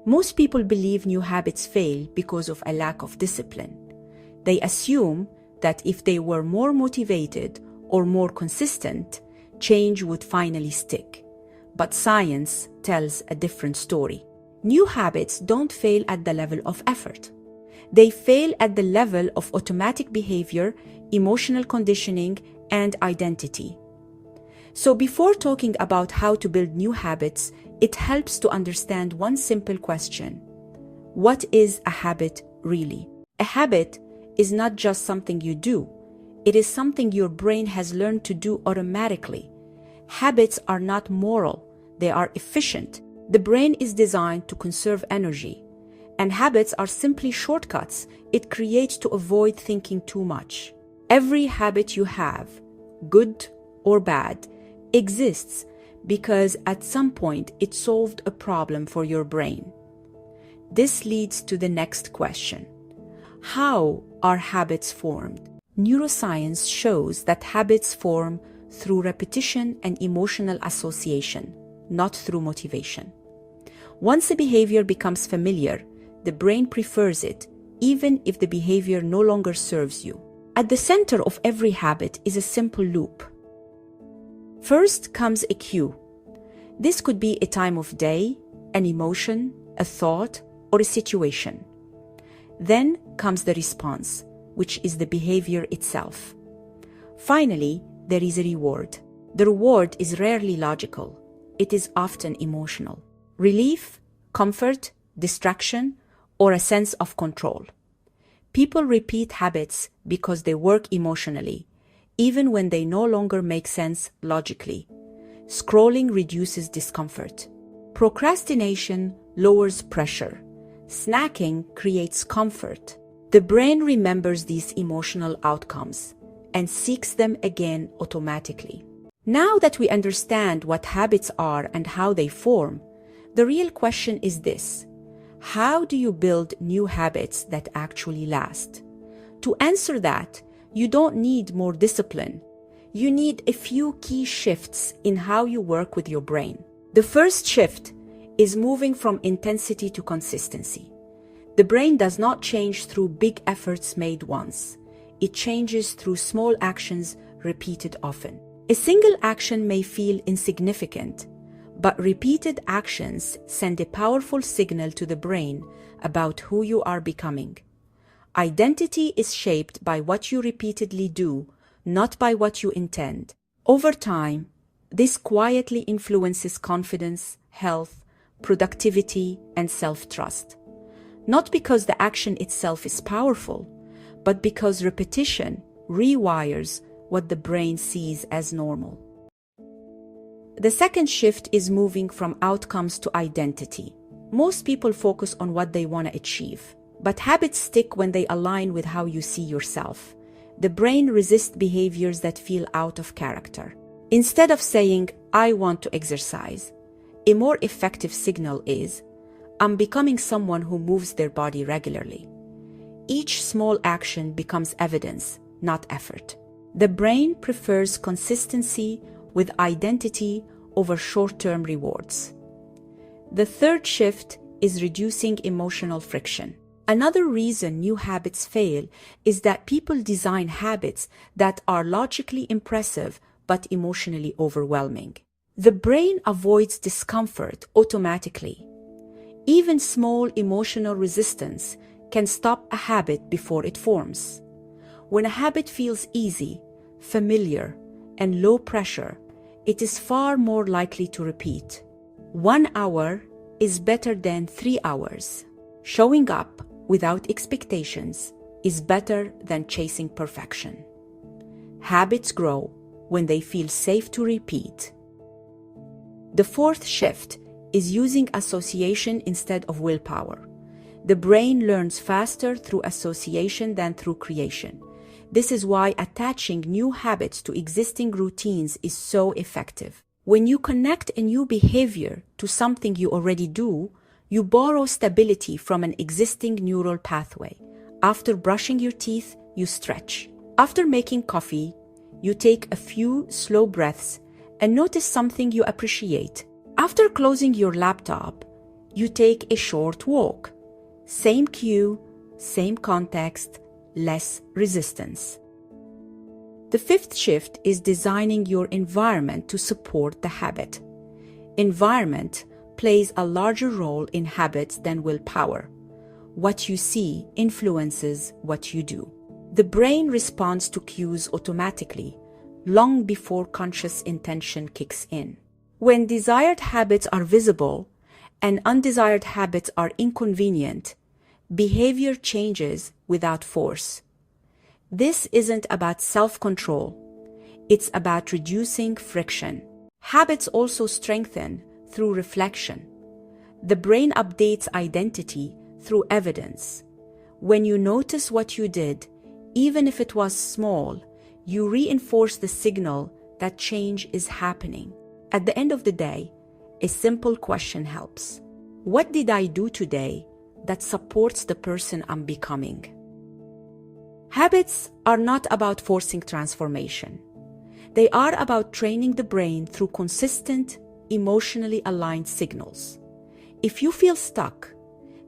Most people believe new habits fail because of a lack of discipline. They assume that if they were more motivated or more consistent, change would finally stick. But science tells a different story. New habits don't fail at the level of effort. They fail at the level of automatic behavior, emotional conditioning, and identity. So before talking about how to build new habits, it helps to understand one simple question. What is a habit really? A habit is not just something you do. It is something your brain has learned to do automatically. Habits are not moral. They are efficient. The brain is designed to conserve energy. And habits are simply shortcuts it creates to avoid thinking too much. Every habit you have, good or bad, exists because at some point it solved a problem for your brain. This leads to the next question. How are habits formed? Neuroscience shows that habits form through repetition and emotional association, not through motivation. Once a behavior becomes familiar, the brain prefers it, even if the behavior no longer serves you. At the center of every habit is a simple loop. First comes a cue. This could be a time of day, an emotion, a thought, or a situation. Then comes the response, which is the behavior itself. Finally, there is a reward. The reward is rarely logical. It is often emotional. Relief, comfort, distraction, or a sense of control. People repeat habits because they work emotionally, even when they no longer make sense logically. Scrolling reduces discomfort. Procrastination lowers pressure. Snacking creates comfort. The brain remembers these emotional outcomes and seeks them again automatically. Now that we understand what habits are and how they form, the real question is this: how do you build new habits that actually last? To answer that, you don't need more discipline. You need a few key shifts in how you work with your brain. The first shift is moving from intensity to consistency. The brain does not change through big efforts made once. It changes through small actions repeated often. A single action may feel insignificant, but repeated actions send a powerful signal to the brain about who you are becoming. Identity is shaped by what you repeatedly do, not by what you intend. Over time, this quietly influences confidence, health, productivity, and self-trust. Not because the action itself is powerful, but because repetition rewires what the brain sees as normal. The second shift is moving from outcomes to identity. Most people focus on what they want to achieve, but habits stick when they align with how you see yourself. The brain resists behaviors that feel out of character. Instead of saying, "I want to exercise," a more effective signal is, "I'm becoming someone who moves their body regularly." Each small action becomes evidence, not effort. The brain prefers consistency with identity over short-term rewards. The third shift is reducing emotional friction. Another reason new habits fail is that people design habits that are logically impressive but emotionally overwhelming. The brain avoids discomfort automatically. Even small emotional resistance can stop a habit before it forms. When a habit feels easy, familiar, and low pressure, it is far more likely to repeat. 1 hour is better than 3 hours. Showing up without expectations is better than chasing perfection. Habits grow when they feel safe to repeat. The fourth shift is using association instead of willpower. The brain learns faster through association than through creation. This is why attaching new habits to existing routines is so effective. When you connect a new behavior to something you already do, you borrow stability from an existing neural pathway. After brushing your teeth, you stretch. After making coffee, you take a few slow breaths and notice something you appreciate. After closing your laptop, You take a short walk. Same cue, same context, less resistance. The fifth shift is designing your environment to support the habit. Environment plays a larger role in habits than willpower. What you see influences what you do. The brain responds to cues automatically, long before conscious intention kicks in. When desired habits are visible and undesired habits are inconvenient, behavior changes without force. This isn't about self-control. It's about reducing friction. Habits also strengthen through reflection. The brain updates identity through evidence. When you notice what you did, even if it was small, you reinforce the signal that change is happening. At the end of the day, a simple question helps. What did I do today that supports the person I'm becoming? Habits are not about forcing transformation. They are about training the brain through consistent, emotionally aligned signals. If you feel stuck,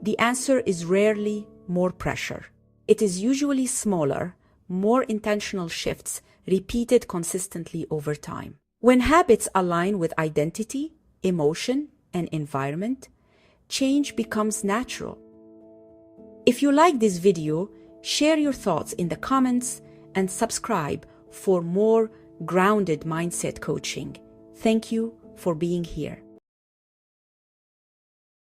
the answer is rarely more pressure. It is usually smaller, more intentional shifts repeated consistently over time. When habits align with identity, emotion, and environment, change becomes natural. If you like this video, share your thoughts in the comments and subscribe for more grounded mindset coaching. Thank you for being here.